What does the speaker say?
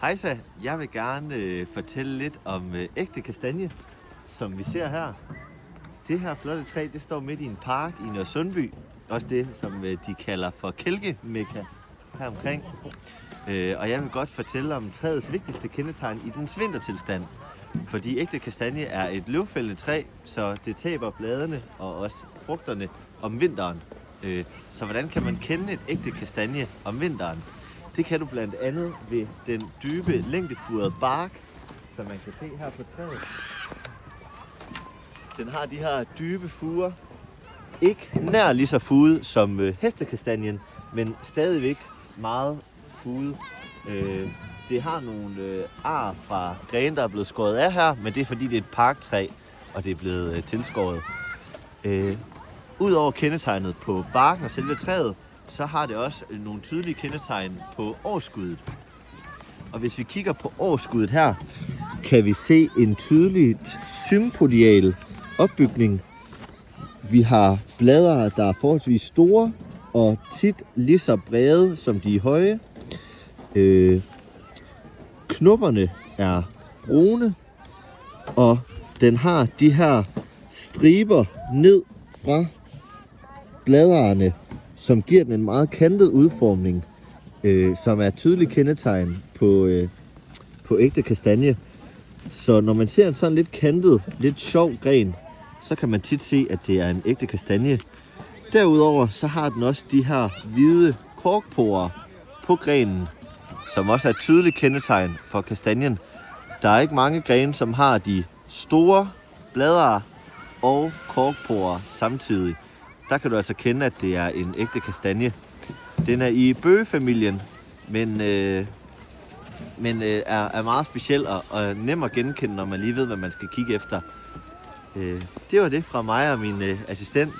Hejsa, jeg vil gerne fortælle lidt om ægte kastanje, som vi ser her. Det her flotte træ, det står midt i en park i Nørresundby. Også det, som de kalder for kælkemekka her omkring. Og jeg vil godt fortælle om træets vigtigste kendetegn i dens vintertilstand. Fordi ægte kastanje er et løvfældende træ, så det taber bladene og også frugterne om vinteren. Så hvordan kan man kende et ægte kastanje om vinteren? Det kan du blandt andet ved den dybe, længdefurede bark, som man kan se her på træet. Den har de her dybe furer. Ikke nær lige så fude som hestekastanjen, men stadigvæk meget fude. Det har nogle ar fra grene, der er blevet skåret af her, men det er fordi det er et parktræ, og det er blevet tilskåret. Udover kendetegnet på barken og selve træet, så har det også nogle tydelige kendetegn på årskuddet. Og hvis vi kigger på årskuddet her, kan vi se en tydeligt sympodial opbygning. Vi har bladre, der er forholdsvis store og tit lige så brede, som de er høje. Knopperne er brune, og den har de her striber ned fra bladrene, som giver den en meget kantet udformning, som er tydelig kendetegn på ægte kastanje. Så når man ser en sådan lidt kantet, lidt sjov gren, så kan man tit se, at det er en ægte kastanje. Derudover så har den også de her hvide korkporer på grenen, som også er et tydeligt kendetegn for kastanjen. Der er ikke mange grene, som har de store bladre og korkporer samtidig. Der kan du altså kende, at det er en ægte kastanje. Den er i bøgefamilien, men er meget speciel og nem at genkende, når man lige ved, hvad man skal kigge efter. Det var det fra mig og min assistent.